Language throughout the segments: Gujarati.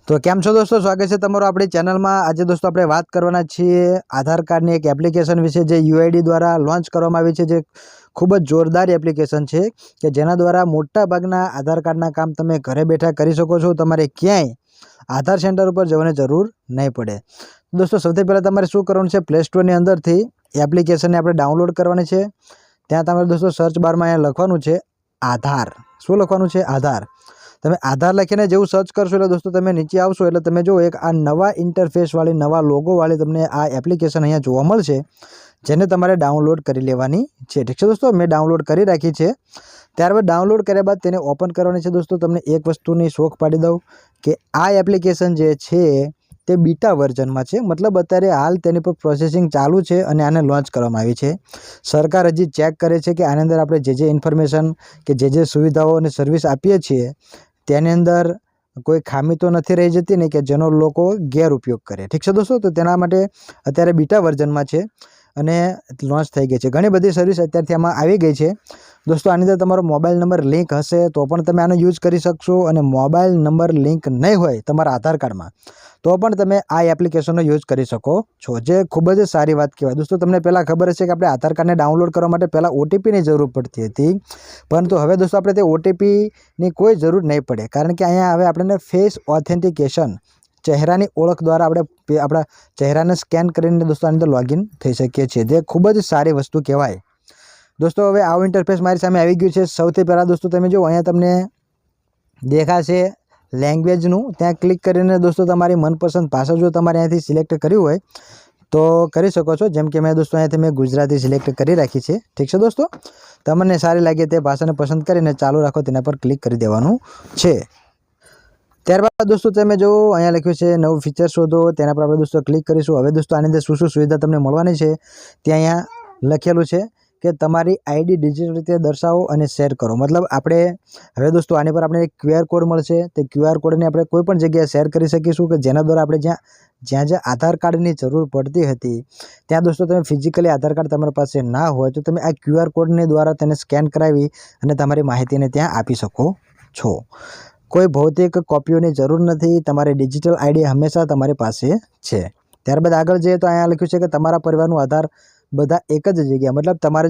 તો કેમ છો दोस्तों, स्वागत है તમારું આપણી ચેનલમાં। આજે दोस्तों આપણે વાત કરવાના છીએ આધાર કાર્ડની એક એપ્લિકેશન વિશે જે યુઆઈડી દ્વારા લોન્ચ કરવામાં આવી છે, જે ખૂબ જ જોરદાર એપ્લિકેશન છે કે જેના દ્વારા મોટા ભાગના આધાર કાર્ડના કામ તમે ઘરે બેઠા કરી શકો છો। તમારે ક્યાંય આધાર સેન્ટર ઉપર જવાની જરૂર નહીં પડે। दोस्तों સૌથી પહેલાં તમારે શું કરવાનું છે, પ્લે સ્ટોરની અંદરથી એપ્લિકેશનને આપણે ડાઉનલોડ કરવાની છે। ત્યાં તમારે दोस्तों સર્ચ બારમાં અહીંયા લખવાનું છે આધાર। શું લખવાનું છે? આધાર। તમે આધાર લખીને જેવું સર્ચ કરશો એટલે दोस्तों તમે નીચે આવશો એટલે તમે જો એક આ નવા ઇન્ટરફેસવાળી નવા લોગોવાળી તમને આ એપ્લિકેશન અહીંયા જોવા મળશે, જેને તમારે ડાઉનલોડ કરી લેવાની છે। ઠીક છે दोस्तों, મેં ડાઉનલોડ કરી રાખી છે। ત્યારબાદ ડાઉનલોડ કર્યા બાદ તેને ઓપન કરવાની છે। दोस्तों તમને એક વસ્તુની શોખ પાડી દઉં કે આ એપ્લિકેશન જે છે તે બીટા વર્ઝનમાં છે, मतलब અત્યારે હાલ તેની પર પ્રોસેસિંગ ચાલુ છે અને આને લોન્ચ કરવામાં આવી છે। સરકાર હજી ચેક કરે છે કે આની અંદર આપણે જે ઇન્ફોર્મેશન કે જે સુવિધાઓ અને સર્વિસ આપીએ છીએ તેની અંદર કોઈ ખામી તો નથી રહી જતી ને કે જેનો લોકો ગેરઉપયોગ કરે। ઠીક છે दोस्तों, તો તેના માટે અત્યારે બીટા વર્ઝનમાં છે અને લોન્ચ થઈ ગઈ છે। ઘણી બધી સર્વિસ અત્યારથી આમાં આવી ગઈ છે। दोस्तों આની અંદર તમારો મોબાઈલ નંબર લિંક હશે તો પણ તમે આનો યુઝ કરી શકશો, અને મોબાઈલ નંબર લિંક નહીં હોય તમારા આધાર કાર્ડમાં તો પણ તમે આ એપ્લિકેશનનો યુઝ કરી શકો છો, જે ખૂબ જ સારી વાત કહેવાય। दोस्तों તમને પહેલાં ખબર હશે કે આપણે આધાર કાર્ડને ડાઉનલોડ કરવા માટે પહેલાં ઓટીપીની જરૂર પડતી હતી, પરંતુ હવે दोस्तों આપણે તે ઓટીપીની કોઈ જરૂર નહીં પડે, કારણ કે અહીંયા હવે આપણને ફેસ ઓથેન્ટિકેશન ચહેરાની ઓળખ દ્વારા આપણે આપણા ચહેરાને સ્કેન કરીને दोस्तों આની અંદર લોગિન થઈ શકીએ છીએ, જે ખૂબ જ સારી વસ્તુ કહેવાય। दोस्तों હવે આવું ઇન્ટરફેસ મારી સામે આવી ગયું છે। સૌથી પહેલાં दोस्तों તમે જો અહીંયા તમને દેખાશે લેંગ્વેજનું, ત્યાં ક્લિક કરીને दोस्तों તમારી મનપસંદ ભાષા જો તમારે અહીંયાથી સિલેક્ટ કર્યું હોય તો કરી શકો છો। જેમ કે મેં दोस्तों અહીંયાથી મેં ગુજરાતી સિલેક્ટ કરી રાખી છે। ઠીક છે दोस्तों, તમને સારી લાગે તે ભાષાને પસંદ કરીને ચાલુ રાખો, તેના પર ક્લિક કરી દેવાનું છે। ત્યારબાદ दोस्तों તમે જો અહીંયા લખ્યું છે નવું ફીચર શોધો, તેના પર આપણે दोस्तों ક્લિક કરીશું। હવે दोस्तों આની અંદર શું શું સુવિધા તમને મળવાની છે તે અહીંયા લખેલું છે કે તમારી આઈડી ડિજિટલ રીતે દર્શાવો અને શેર કરો। मतलब આપણે હવે दोस्तों આની પર આપણે એક QR કોડ મળશે, તે QR કોડને આપણે કોઈ પણ જગ્યાએ શેર કરી શકીશું કે જેના દ્વારા આપણે જ્યાં આધાર કાર્ડની જરૂર પડતી હતી ત્યાં दोस्तों તમે ફિઝિકલી આધાર કાર્ડ તમારી પાસે ના હોય તો તમે આ QR કોડની દ્વારા તેને સ્કેન કરાવી અને તમારી માહિતીને ત્યાં આપી શકો છો। કોઈ ભૌતિક કોપીઓની જરૂર નથી, તમારી ડિજિટલ આઈડી હંમેશા તમારી પાસે છે। ત્યારબાદ આગળ જઈએ તો અહીંયા લખ્યું છે કે તમારા પરિવારનું આધાર બધા એક જ જગ્યા, मतलब તમારે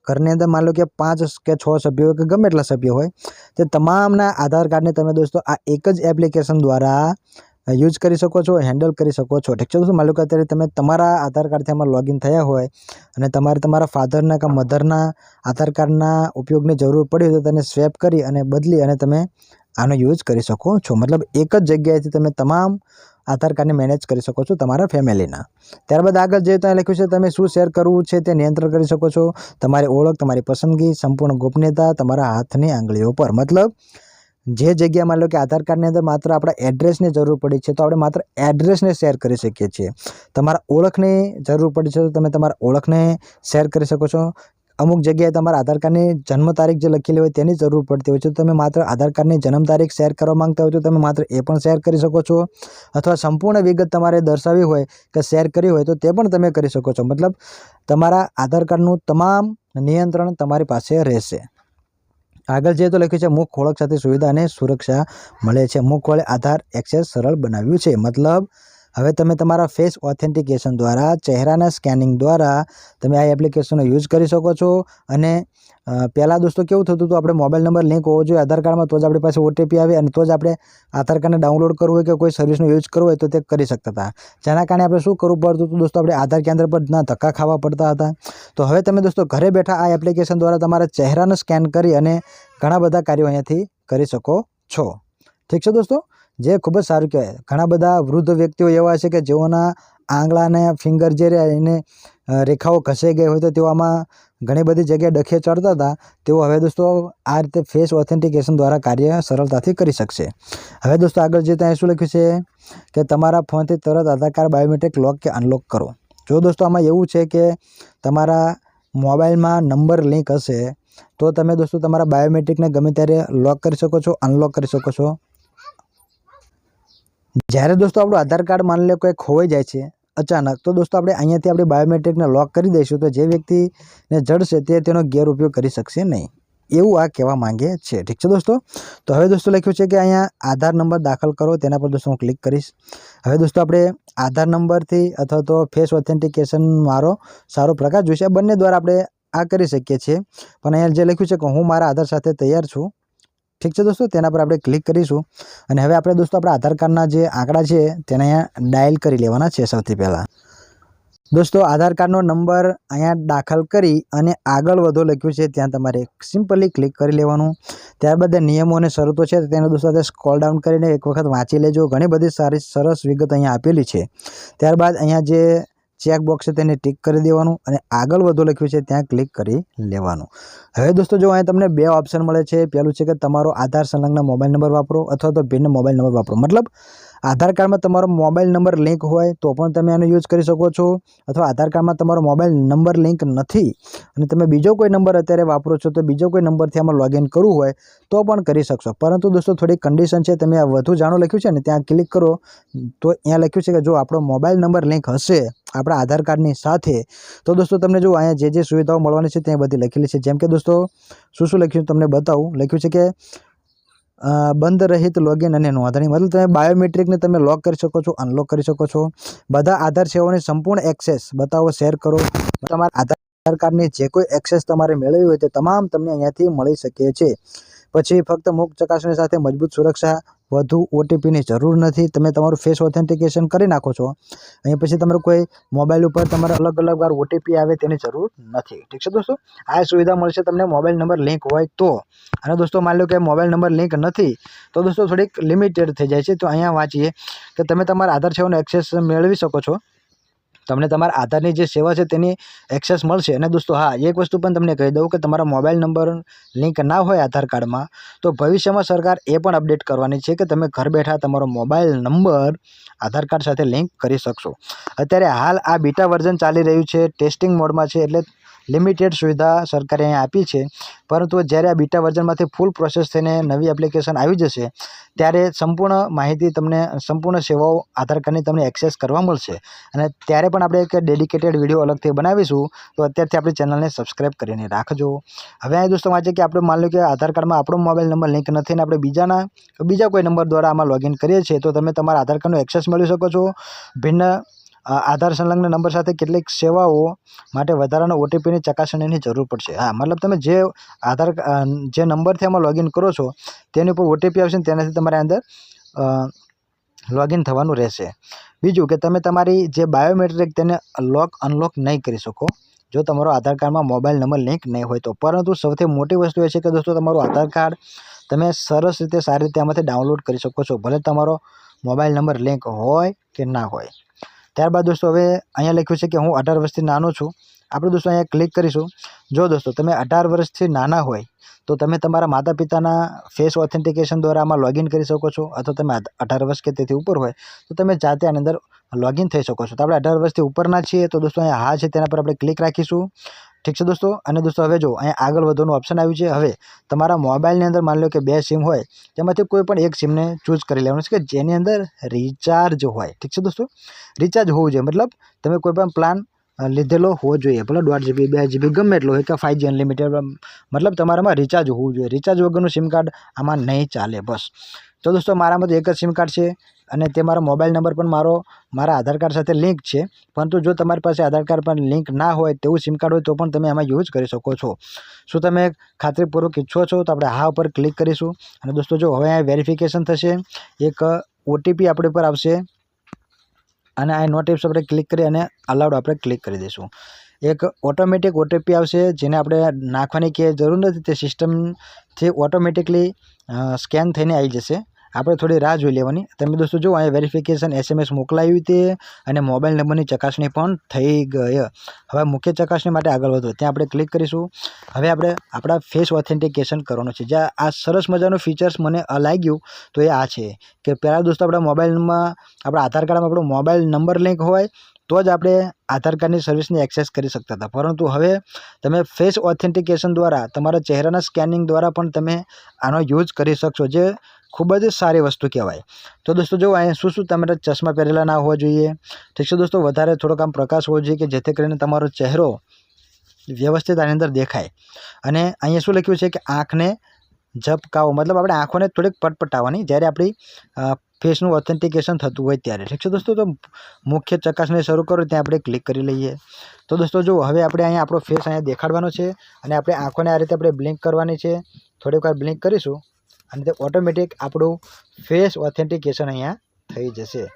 ઘરની અંદર मान लो કે 5 કે 6 સભ્યો કે ગમે એટલા સભ્યો હોય તે તમામના આધાર કાર્ડને તમે दोस्तों આ એક જ એપ્લિકેશન દ્વારા યુઝ કરી શકો છો, હેન્ડલ કરી શકો છો। ઠીક છે दोस्तों, मान लो કે અત્યારે તમે તમારા આધાર કાર્ડથી આમાં લોગિન થયા હોય અને તમારે તમારા ફાધરના કે મધરના આધાર કાર્ડના ઉપયોગની જરૂર પડી તો તેને સ્વેપ કરી અને બદલી અને તમે આનો યુઝ કરી શકો છો। मतलब એક જ જગ્યાએથી તમે તમામ આધાર કાર્ડને મેનેજ કરી શકો છો તમારા ફેમિલીના। ત્યારબાદ આગળ જઈએ તો અહીં લખ્યું છે તમે શું શેર કરવું છે તે નિયંત્રણ કરી શકો છો। તમારી ઓળખ, તમારી પસંદગી, સંપૂર્ણ ગોપનીયતા તમારા હાથની આંગળીઓ પર। मतलब જે જગ્યા मान लो કે આધાર કાર્ડની અંદર માત્ર આપણા એડ્રેસની જરૂર પડી છે તો આપણે માત્ર એડ્રેસને શેર કરી શકીએ છીએ। તમારા ઓળખની જરૂર પડી છે તો તમે તમારા ઓળખને શેર કરી શકો છો। અમુક જગ્યાએ તમારા આધાર કાર્ડની જન્મ તારીખ જે લખેલી હોય તેની જરૂર પડતી હોય છે તો તમે માત્ર આધાર કાર્ડની જન્મ તારીખ શેર કરવા માંગતા હોય તો તમે માત્ર એ પણ શેર કરી શકો છો, અથવા સંપૂર્ણ વિગત તમારે દર્શાવી હોય કે શેર કરી હોય તો તે પણ તમે કરી શકો છો। मतलब તમારા આધાર કાર્ડનું તમામ નિયંત્રણ તમારી પાસે રહેશે। આગળ જઈએ તો લખ્યું છે મુખ ઓળખ સાથે સુવિધા અને સુરક્ષા મળે છે। મુખ વડે આધાર એક્સેસ સરળ બનાવ્યું છે। मतलब હવે તમે તમારા ફેસ ઓથેન્ટિકેશન દ્વારા ચહેરાના સ્કેનિંગ દ્વારા તમે આ એપ્લિકેશનનો યુઝ કરી શકો છો। અને પહેલાં दोस्तों કેવું થતું હતું, આપણે મોબાઈલ નંબર લિંક હોવો જોઈએ આધાર કાર્ડમાં તો જ આપણી પાસે ઓટીપી આવે અને તો જ આપણે આધાર કાર્ડને ડાઉનલોડ કરવું હોય કે કોઈ સર્વિસનો યુઝ કરવો હોય તો તે કરી શકતા હતા, જેના કારણે આપણે શું કરવું પડતું હતું दोस्तों, આપણે આધાર કેન્દ્ર પર ના ધક્કા ખાવા પડતા હતા। તો હવે તમે दोस्तों ઘરે બેઠા આ એપ્લિકેશન દ્વારા તમારા ચહેરાને સ્કેન કરી અને ઘણા બધા કાર્યો અહીંયાથી કરી શકો છો। ઠીક છે दोस्तों, જે ખૂબ જ સારું કહેવાય। ઘણા બધા વૃદ્ધ વ્યક્તિઓ એવા છે કે જેઓના આંગળાને ફિંગર જે એને રેખાઓ ઘસાઈ ગઈ હોય તો તેઓ આમાં ઘણી બધી જગ્યાએ ડખે ચડતા હતા, તેઓ હવે दोस्तों આ રીતે ફેસ ઓથેન્ટિકેશન દ્વારા કાર્ય સરળતાથી કરી શકશે। હવે दोस्तों આગળ જઈએ ત્યાં શું લખ્યું છે કે તમારા ફોનથી તરત આધાર કાર્ડ બાયોમેટ્રિક લોક કે અનલોક કરો। જો दोस्तों આમાં એવું છે કે તમારા મોબાઈલમાં નંબર લિંક હશે તો તમે दोस्तों તમારા બાયોમેટ્રિકને ગમે ત્યારે લોક કરી શકો છો, અનલોક કરી શકો છો। જ્યારે दोस्तों આપણું આધાર કાર્ડ मान लो કોઈ ખોવાઈ જાય છે અચાનક તો दोस्तों આપણે અહીંયાથી આપણે બાયોમેટ્રિકને લોક કરી દઈશું તો જે વ્યક્તિને જડશે તે તેનો ગેરઉપયોગ કરી શકશે નહીં। એવું આ કહેવા માંગે છે। ઠીક છે દોસ્તો, તો હવે દોસ્તો લખ્યું છે કે અહીંયા આધાર નંબર દાખલ કરો, તેના પર દોસ્તો હું ક્લિક કરીશ। હવે દોસ્તો આપણે આધાર નંબરથી અથવા તો ફેસ ઓથેન્ટિકેશન મારો સારો પ્રકાર જોઈશે, બંને દ્વારા આપણે આ કરી શકીએ છીએ। પણ અહીંયા જે લખ્યું છે કે હું મારા આધાર સાથે તૈયાર છું, ઠીક છે દોસ્તો, તેના પર આપણે ક્લિક કરીશું। અને હવે આપણે દોસ્તો આપણા આધાર કાર્ડના જે આંકડા છે તેને અહીંયા ડાયલ કરી લેવાના છે। સૌથી પહેલાં દોસ્તો આધાર કાર્ડનો નંબર અહીંયા દાખલ કરી અને આગળ વધો લખ્યું છે ત્યાં તમારે સિમ્પલી ક્લિક કરી લેવાનું। ત્યારબાદ નિયમો અને શરતો છે તેને દોસ્તો સ્ક્રોલ ડાઉન કરીને એક વખત વાંચી લેજો, ઘણી બધી સારી સરસ વિગત અહીંયા આપેલી છે। ત્યારબાદ અહીંયા જે ચેક બોક્સ છે તેને ટિક કરી દેવાનું અને આગળ વધો લખ્યું છે ત્યાં ક્લિક કરી લેવાનું। હવે દોસ્તો જો અહીંયા તમને બે ઓપ્શન મળે છે, પહેલું છે કે તમારો આધાર સંલગ્ન મોબાઈલ નંબર વાપરો અથવા તો ભિન્ન મોબાઈલ નંબર વાપરો। મતલબ આધાર કાર્ડમાં તમારો મોબાઈલ નંબર લિંક હોય તો પણ તમે આનો યુઝ કરી શકો છો, અથવા આધાર કાર્ડમાં તમારો મોબાઈલ નંબર લિંક નથી અને તમે બીજો કોઈ નંબર અત્યારે વાપરો છો તો બીજો કોઈ નંબરથી આમાં લોગિન કરવું હોય તો પણ કરી શકશો। પરંતુ દોસ્તો થોડી કન્ડિશન છે, તમે આ વધુ જાણો લખ્યું છે ને ત્યાં ક્લિક કરો તો અહીંયા લખ્યું છે કે જો આપણો મોબાઈલ નંબર લિંક હશે આપણા આધાર કાર્ડની સાથે તો દોસ્તો તમને જો અહીંયા જે સુવિધાઓ મળવાની છે ત્યાં બધી લખેલી છે। જેમ કે દોસ્તો શું લખ્યું તમને બતાવું, લખ્યું છે કે બંધ રહિત લોગિન અને નોંધણી, મતલબ તમે બાયોમેટ્રિકને તમે લોક કરી શકો છો, અનલોક કરી શકો છો। બધા આધાર સેવાઓની સંપૂર્ણ એક્સેસ બતાવો, શેર કરો। તમારા આધાર કાર્ડની જે કોઈ એક્સેસ તમારે મેળવવી હોય તે તમામ તમને અહીંયાથી મળી શકે છે। પછી ફક્ત મુક્ત ચકાસણી સાથે મજબૂત સુરક્ષા, વધુ ઓટીપીની જરૂર નથી, તમે તમારું ફેસ ઓથેન્ટિકેશન કરી નાખો છો। અહીં પછી તમારે કોઈ મોબાઈલ ઉપર તમારે અલગ અલગ વાર ઓટીપી આવે તેની જરૂર નથી। ઠીક છે દોસ્તો, આ સુવિધા મળશે તમને મોબાઈલ નંબર લિંક હોય તો। અને દોસ્તો માની લો કે મોબાઈલ નંબર લિંક નથી તો દોસ્તો થોડીક લિમિટેડ થઈ જાય છે। તો અહીંયા વાંચીએ કે તમે તમારા આધાર સેવાનો એક્સેસ મેળવી શકો છો, તમને તમારા આધારની જે સેવા છે તેની એક્સેસ મળશે। અને દોસ્તો હા, એક વસ્તુ પણ તમને કહી દઉં કે તમારા મોબાઈલ નંબર લિંક ના હોય આધાર કાર્ડમાં તો ભવિષ્યમાં સરકાર એ પણ અપડેટ કરવાની છે કે તમે ઘર બેઠા તમારો મોબાઈલ નંબર આધાર કાર્ડ સાથે લિંક કરી શકશો। અત્યારે હાલ આ બીટા વર્ઝન ચાલી રહ્યું છે, ટેસ્ટિંગ મોડમાં છે, એટલે લિમિટેડ સુવિધા સરકારે અહીંયા આપી છે। પરંતુ જ્યારે આ બીટા વર્ઝનમાંથી ફૂલ પ્રોસેસ થઈને નવી એપ્લિકેશન આવી જશે ત્યારે સંપૂર્ણ માહિતી તમને, સંપૂર્ણ સેવાઓ આધાર કાર્ડની તમને એક્સેસ કરવા મળશે। અને ત્યારે પણ આપણે એક ડેડિકેટેડ વિડીયો અલગથી બનાવીશું, તો અત્યારથી આપણી ચેનલને સબસ્ક્રાઈબ કરીને રાખજો। હવે અહીં દોસ્તો વાંચે કે આપણે માની લો કે આધાર કાર્ડમાં આપણો મોબાઈલ નંબર લિંક નથી અને આપણે બીજા કોઈ નંબર દ્વારા આમાં લોગિન કરીએ છીએ તો તમે તમારા આધાર કાર્ડનો એક્સેસ મેળવી શકો છો। ભિન્ન આધાર સંલગ્ન નંબર સાથે કેટલીક સેવાઓ માટે વધારાના ઓટીપીની ચકાસણીની જરૂર પડશે। હા, મતલબ તમે જે નંબરથી આમાં લોગિન કરો છો તેની ઉપર ઓટીપી આવશે ને તેનાથી તમારે અંદર લોગિન થવાનું રહેશે। બીજું કે તમે તમારી જે બાયોમેટ્રિક તેને અનલોક નહીં કરી શકો જો તમારો આધાર કાર્ડમાં મોબાઈલ નંબર લિંક નહીં હોય તો। પરંતુ સૌથી મોટી વસ્તુ એ છે કે દોસ્તો તમારું આધાર કાર્ડ તમે સરસ રીતે, સારી રીતે આમાંથી ડાઉનલોડ કરી શકો છો, ભલે તમારો મોબાઈલ નંબર લિંક હોય કે ના હોય। ત્યારબાદ દોસ્તો હવે અહીંયા લખ્યું છે કે હું 18 વર્ષથી નાનો છું, આપણે દોસ્તો અહીંયા ક્લિક કરીશું। જો દોસ્તો તમે 18 વર્ષથી નાના હોય તો તમે તમારા માતા પિતાના ફેસ ઓથેન્ટિકેશન દ્વારા આમાં લોગિન કરી શકો છો, અથવા તમે 18 વર્ષ કે તેથી ઉપર હોય તો તમે જાતે આની અંદર લોગિન થઈ શકો છો। તો આપણે 18 વર્ષથી ઉપરના છીએ તો દોસ્તો અહીંયા હા છે તેના પર આપણે ક્લિક રાખીશું। ઠીક છે દોસ્તો, અને દોસ્તો હવે જો અહીંયા આગળ વધવાનું ઓપ્શન આવ્યું છે। હવે તમારા મોબાઈલની અંદર માની લો કે 2 સિમ હોય તેમાંથી કોઈ પણ એક સિમને ચૂઝ કરી લેવાનું છે કે જેની અંદર રિચાર્જ હોય। ઠીક છે દોસ્તો, રિચાર્જ હોવું જોઈએ, મતલબ તમે કોઈ પણ પ્લાન લીધેલો હોવો જોઈએ, ભલે 1.5 GB 2 GB ગમે એટલો હોય કે 5G અનલિમિટેડ, મતલબ તમારામાં રિચાર્જ હોવું જોઈએ। રિચાર્જ વગરનું સિમ કાર્ડ આમાં નહીં ચાલે બસ। તો દોસ્તો મારામાં તો એક જ સિમ કાર્ડ છે અને તે મારો મોબાઈલ નંબર પણ મારા આધાર કાર્ડ સાથે લિંક છે। પરંતુ જો તમારી પાસે આધાર કાર્ડ પર લિંક ના હોય તેવું સિમ કાર્ડ હોય તો પણ તમે આમાં યુઝ કરી શકો છો। શું તમે ખાતરીપૂર્વક ઈચ્છો છો? તો આપણે હા ઉપર ક્લિક કરીશું। અને દોસ્તો જો હવે આ વેરિફિકેશન થશે, એક ઓટીપી આપણી પર આવશે અને આ નોટિપ્સ આપણે ક્લિક કરી અને અલાઉડ આપણે ક્લિક કરી દઈશું। એક ઓટોમેટિક ઓટીપી આવશે જેને આપણે નાખવાની કે જરૂર નથી, તે સિસ્ટમથી ઓટોમેટિકલી સ્કેન થઈને આવી જશે, આપણે થોડી રાહ જોઈ લેવાની। તમે દોસ્તો જો અહીંયા વેરિફિકેશન SMS મોકલાવી તે અને મોબાઈલ નંબરની ચકાસણી પણ થઈ ગઈ। હવે મુખ્ય ચકાસણી માટે આગળ વધો ત્યાં આપણે ક્લિક કરીશું। હવે આપણે આપણા ફેસ ઓથેન્ટિકેશન કરવાનું છે। જ્યાં આ સરસ મજાનું ફીચર્સ મને લાગ્યું તો એ આ છે કે પહેલાં દોસ્તો આપણા મોબાઈલમાં, આપણા આધાર કાર્ડમાં આપણો મોબાઈલ નંબર લિંક હોય તો જ આપણે આધાર કાર્ડની સર્વિસને એક્સેસ કરી શકતા હતા, પરંતુ હવે તમે ફેસ ઓથેન્ટિકેશન દ્વારા તમારા ચહેરાના સ્કેનિંગ દ્વારા પણ તમે આનો યુઝ કરી શકશો, જે ખૂબ જ સારી વસ્તુ કહેવાય। તો દોસ્તો જો અહીંયા શું તમારે ચશ્મા પહેરેલા ના હોવા જોઈએ। ઠીક છે દોસ્તો, વધારે થોડોક આમ પ્રકાશ હોવો જોઈએ કે જેથી કરીને તમારો ચહેરો વ્યવસ્થિત આની અંદર દેખાય. અને અહીંયા શું લખ્યું છે કે આંખને ઝબકાવો, મતલબ આપણે આંખોને થોડીક પટપટાવવાની જ્યારે આપણી ફેસનું ઓથેન્ટિકેશન થતું હોય ત્યારે. ઠીક છે દોસ્તો, તો મુખ્ય ચકાસણી શરૂ કરો ત્યાં આપણે ક્લિક કરી લઈએ. તો દોસ્તો જુઓ, હવે આપણે અહીંયા આપણો ફેસ અહીંયા દેખાડવાનો છે અને આપણે આંખોને આ રીતે આપણે બ્લિંક કરવાની છે. થોડીક વાર બ્લિંક કરીશું અને તે ઓટોમેટિક આપણું ફેસ ઓથેન્ટિકેશન અહીંયા થઈ જશે.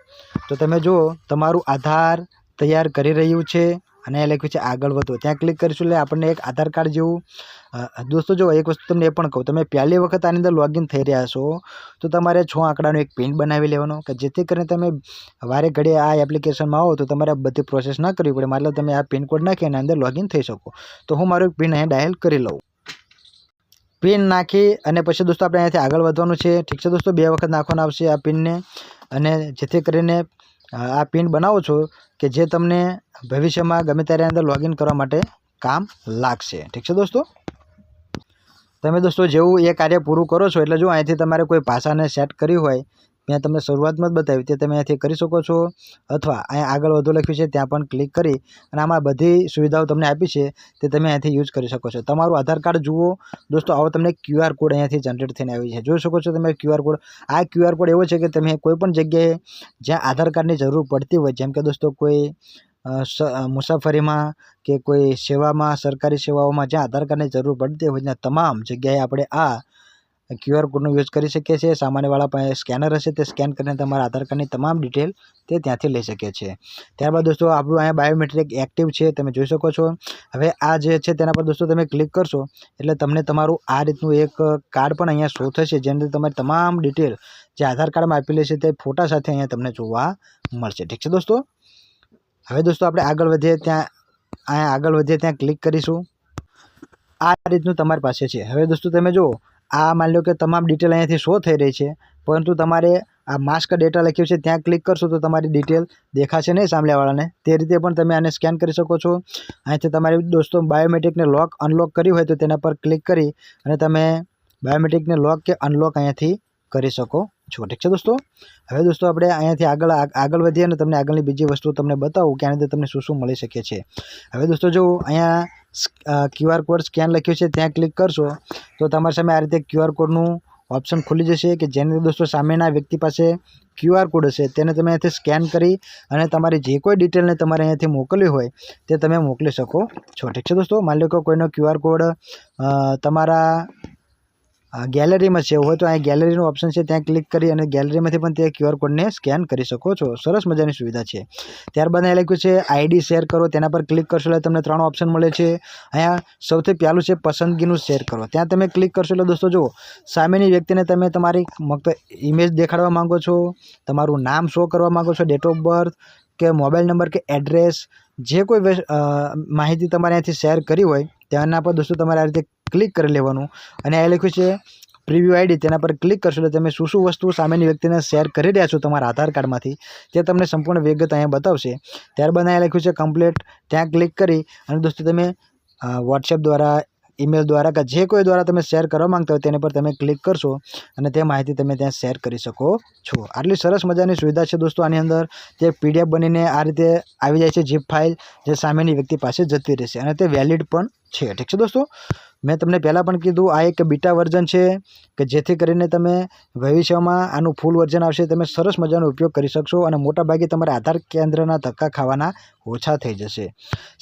તો તમે જુઓ, તમારું આધાર તૈયાર કરી રહ્યું છે અને એ લખ્યું છે આગળ વધો. ત્યાં ક્લિક કરીશું એટલે આપણને એક આધાર કાર્ડ જેવું. દોસ્તો જો એક વસ્તુ તમને એ પણ કહું, તમે પહેલી વખત આની અંદર લોગિન થઈ રહ્યા છો તો તમારે 6 આંકડાનો એક પિન બનાવી લેવાનો, કે જેથી કરીને તમે વારે ઘડીએ આ એપ્લિકેશનમાં આવો તો તમારે બધી પ્રોસેસ ના કરવી પડે. મતલબ તમે આ પિન કોડ નાખી અને અંદર લોગિન થઈ શકો. તો હું મારો પિન અહીંયા ડાયલ કરી લઉં. પિન નાખી અને પછી દોસ્તો આપણે અહીંયાથી આગળ વધવાનું છે. ઠીક છે દોસ્તો, 2 વખત નાખવાનું આવશે આ પિનને, અને જેથી કરીને આ પિન બનાવો છો કે જે તમને ભવિષ્યમાં ગમે ત્યારે અંદર લોગિન કરવા માટે કામ લાગશે. ઠીક છે દોસ્તો, તમે દોસ્તો જેવું એ કાર્ય પૂરું કરો છો એટલે જો અહીંથી તમારે કોઈ ભાષાને સેટ કરી હોય, મેં તમને શરૂઆતમાં જ બતાવી તે તમે અહીંથી કરી શકો છો, અથવા અહીંયા આગળ વધુ લખ્યું છે ત્યાં પણ ક્લિક કરી અને આમાં બધી સુવિધાઓ તમને આપી છે તે તમે અહીંયાથી યુઝ કરી શકો છો. તમારું આધાર કાર્ડ જુઓ દોસ્તો, આવો તમને QR કોડ અહીંયાથી જનરેટ થઈને આવી છે. જોઈ શકો છો તમે QR કોડ. આ QR કોડ એવો છે કે તમે કોઈ પણ જગ્યાએ જ્યાં આધાર કાર્ડની જરૂર પડતી હોય, જેમ કે દોસ્તો કોઈ મુસાફરીમાં કે કોઈ સેવામાં, સરકારી સેવાઓમાં જ્યાં આધાર કાર્ડની જરૂર પડતી હોય ત્યાં તમામ જગ્યાએ આપણે આ QR કોડનો યુઝ કરી શકીએ છીએ. સામાન્યવાળા પાસે સ્કેનર હશે તે સ્કેન કરીને તમારા આધાર કાર્ડની તમામ ડિટેલ તે ત્યાંથી લઈ શકીએ છીએ. ત્યારબાદ દોસ્તો આપણું અહીંયા બાયોમેટ્રિક એક્ટિવ છે, તમે જોઈ શકો છો. હવે આ જે છે તેના પર દોસ્તો તમે ક્લિક કરશો એટલે તમને તમારું આ રીતનું એક કાર્ડ પણ અહીંયા શો થશે, જેની અંદર તમારી તમામ ડિટેલ જે આધાર કાર્ડમાં આપેલી છે તે ફોટા સાથે અહીંયા તમને જોવા મળશે. ઠીક છે દોસ્તો, હવે દોસ્તો આપણે આગળ વધીએ ત્યાં ક્લિક કરીશું. આ રીતનું તમારી પાસે છે. હવે દોસ્તો તમે જુઓ, આ માની લો કે તમામ ડિટેલ અહીંયાથી શો થઈ રહી છે, પરંતુ તમારે આ માસ્ક ડેટા લખ્યું છે ત્યાં ક્લિક કરશો તો તમારી ડિટેલ દેખાશે નહીં સામેવાળાને. તે રીતે પણ તમે આને સ્કેન કરી શકો છો. અહીંથી તમારી દોસ્તો બાયોમેટ્રિકને લોક અનલોક કર્યું હોય તો તેના પર ક્લિક કરી અને તમે બાયોમેટ્રિકને લોક કે અનલોક અહીંયાથી કરી શકો છો. ઠીક છે દોસ્તો, હવે દોસ્તો આપણે અહીંયાથી આગળ વધીએ અને તમને આગળની બીજી વસ્તુ તમને બતાવું કે આની અંદર તમને શું શું મળી શકે છે. હવે દોસ્તો જો અહીંયા QR કોડ સ્કેન લખ્યું છે ત્યાં ક્લિક કરશો તો તમારી સામે આ રીતે QR કોડનું ઓપ્શન ખુલી જશે, કે જેની દોસ્તો સામેના વ્યક્તિ પાસે QR કોડ હશે તેને તમે અહીંયાથી સ્કેન કરી અને તમારી જે કોઈ ડિટેલને તમારે અહીંયાથી મોકલવી હોય તે તમે મોકલી શકો છો. ઠીક છે દોસ્તો, માની લો કે કોઈનો QR કોડ તમારા ગેલેરીમાં સેવ હોય તો અહીં ગેલેરીનું ઓપ્શન છે ત્યાં ક્લિક કરી અને ગેલેરીમાંથી પણ તે QR કોડને સ્કેન કરી શકો છો. સરસ મજાની સુવિધા છે. ત્યારબાદ અહીં લખ્યું છે ID શેર કરો, તેના પર ક્લિક કરશો એટલે તમને 3 ઓપ્શન મળે છે. અહીંયા સૌથી પહેલું છે પસંદગીનું શેર કરો, ત્યાં તમે ક્લિક કરશો એટલે દોસ્તો જુઓ, સામેની વ્યક્તિને તમે તમારી ઇમેજ દેખાડવા માંગો છો, તમારું નામ શો કરવા માંગો છો, ડેટ ઓફ બર્થ કે મોબાઈલ નંબર કે એડ્રેસ, જે કોઈ માહિતી તમારે અહીંયાથી શેર કરી હોય તેના પર દોસ્તો તમારે આ રીતે ક્લિક કરી લેવાનું. અને આ લખ્યું છે પ્રિવ્યૂ ID, તેના પર ક્લિક કરશો એટલે તમે શું વસ્તુ સામેની વ્યક્તિને શેર કરી રહ્યા છો તમારા આધાર કાર્ડમાંથી તે તમને સંપૂર્ણ વિગત અહીંયા બતાવશે. ત્યારબાદ અહીંયા લખ્યું છે કમ્પ્લીટ, ત્યાં ક્લિક કરી અને દોસ્તો તમે WhatsApp દ્વારા, ઈમેલ દ્વારા કે જે કોઈ દ્વારા તમે શેર કરવા માંગતા હોય તેના પર તમે ક્લિક કરશો અને તે માહિતી તમે ત્યાં શેર કરી શકો છો. આટલી સરસ મજાની સુવિધા છે દોસ્તો આની અંદર. તે PDF બનીને આ રીતે આવી જાય છે, zip ફાઇલ, જે સામેની વ્યક્તિ પાસે જતી રહેશે અને તે વેલિડ પણ છે. ઠીક છે દોસ્તો, મેં તમને પહેલાં પણ કીધું આ એક બીટા વર્ઝન છે કે જેથી કરીને તમે ભવિષ્યમાં આનું ફૂલ વર્ઝન આવશે તમે સરસ મજાનો ઉપયોગ કરી શકશો અને મોટાભાગે તમારા આધાર કેન્દ્રના ધક્કા ખાવાના ઓછા થઈ જશે.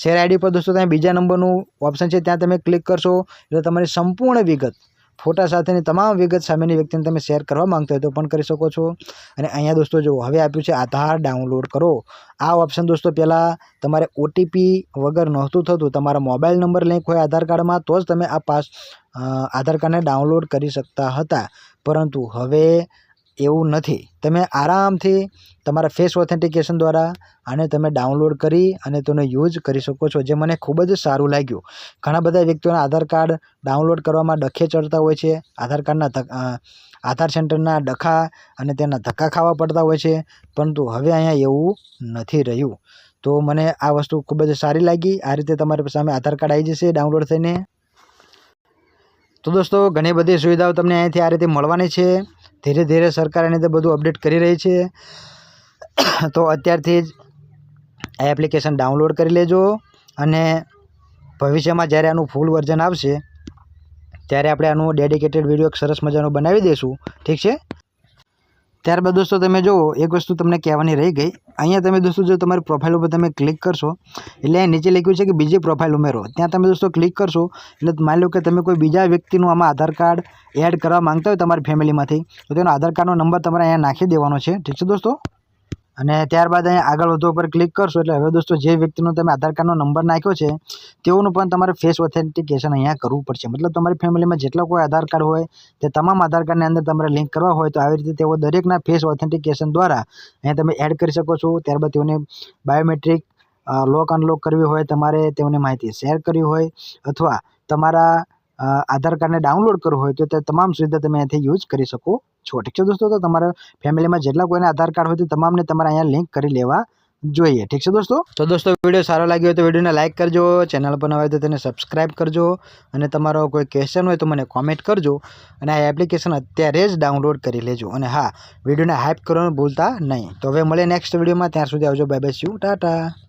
શેર ID પર દોસ્તો ત્યાં બીજા નંબરનું ઓપ્શન છે ત્યાં તમે ક્લિક કરશો એટલે તમારી સંપૂર્ણ વિગત, ફોટા સાથેની તમામ વિગત સામેની વ્યક્તિને તમે શેર કરવા માંગતા હોય તો પણ કરી શકો છો. અને અહીંયા દોસ્તો જો હવે આપ્યું છે આધાર ડાઉનલોડ કરો. આ ઓપ્શન દોસ્તો પહેલાં તમારે OTP વગર નહોતું થતું, તમારા મોબાઈલ નંબર લિંક હોય આધાર કાર્ડમાં તો જ તમે આ આધાર કાર્ડને ડાઉનલોડ કરી શકતા હતા, પરંતુ હવે એવું નથી. તમે આરામથી તમારા ફેસ ઓથેન્ટિકેશન દ્વારા આને તમે ડાઉનલોડ કરી અને તેનો યુઝ કરી શકો છો, જે મને ખૂબ જ સારું લાગ્યું. ઘણા બધા વ્યક્તિઓના આધાર કાર્ડ ડાઉનલોડ કરવામાં ડખે ચડતા હોય છે, આધાર સેન્ટરના ડખા અને તેના ધક્કા ખાવા પડતા હોય છે, પરંતુ હવે અહીંયા એવું નથી રહ્યું. તો મને આ વસ્તુ ખૂબ જ સારી લાગી. આ રીતે તમારી સામે આધાર કાર્ડ આવી જશે ડાઉનલોડ થઈને. તો દોસ્તો ઘણી બધી સુવિધાઓ તમને અહીંથી આ રીતે મળવાની છે. ધીરે ધીરે સરકાર એની અંદર બધું અપડેટ કરી રહી છે, તો અત્યારથી જ આ એપ્લિકેશન ડાઉનલોડ કરી લેજો અને ભવિષ્યમાં જ્યારે આનું ફૂલ વર્ઝન આવશે ત્યારે આપણે આનું ડેડિકેટેડ વિડીયો એક સરસ મજાનો બનાવી દઈશું, ઠીક છે। ત્યારબાદ દોસ્તો તમે જુઓ, એક વસ્તુ તમને કહેવાની રહી ગઈ। અહીંયા તમે દોસ્તો જો તમારી પ્રોફાઇલ ઉપર તમે ક્લિક કરશો એટલે અહીં નીચે લખ્યું છે કે બીજી પ્રોફાઇલ ઉમેરો, ત્યાં તમે દોસ્તો ક્લિક કરશો એટલે માની લો કે તમે કોઈ બીજા વ્યક્તિનું આમાં આધાર કાર્ડ એડ કરવા માંગતા હોય તમારી ફેમિલીમાંથી, તો તેનો આધાર કાર્ડનો નંબર તમારે અહીંયા નાખી દેવાનો છે, ઠીક છે દોસ્તો। અને ત્યારબાદ અહીંયા આગળ વધવા પર ક્લિક કરશો એટલે હવે દોસ્તો જે વ્યક્તિનો તમે આધાર કાર્ડનો નંબર નાખ્યો છે તેઓનું પણ તમારે ફેસ ઓથેન્ટિકેશન અહીંયા કરવું પડશે। મતલબ તમારી ફેમિલીમાં જેટલા કોઈ આધાર કાર્ડ હોય તે તમામ આધાર કાર્ડની અંદર તમારે લિંક કરવા હોય તો આવી રીતે તેઓ દરેકના ફેસ ઓથેન્ટિકેશન દ્વારા અહીંયા તમે એડ કરી શકો છો। ત્યારબાદ તેઓને બાયોમેટ્રિક લોક અનલોક કરવી હોય, તમારે તેઓની માહિતી શેર કરવી હોય અથવા તમારા આધાર કાર્ડને ડાઉનલોડ કરવું હોય તો તે તમામ સુવિધા તમે અહીંયાથી યુઝ કરી શકો છો, ઠીક છે દોસ્તો। તો તમારા ફેમિલીમાં જેટલા કોઈને આધાર કાર્ડ હોય તો તમામને તમારે અહીંયા લિંક કરી લેવા જોઈએ, ઠીક છે દોસ્તો। તો દોસ્તો વિડીયો સારો લાગ્યો હોય તો વિડીયોને લાઇક કરજો, ચેનલ પર નવા હોય તો તેને સબસ્ક્રાઈબ કરજો અને તમારો કોઈ ક્વેશ્ચન હોય તો મને કોમેન્ટ કરજો અને આ એપ્લિકેશન અત્યારે જ ડાઉનલોડ કરી લેજો અને હા, વિડીયોને હાઇપ કરવાનું ભૂલતા નહીં। તો હવે મળીએ નેક્સ્ટ વિડીયોમાં, ત્યાં સુધી આવજો, bye bye, C you, Tata.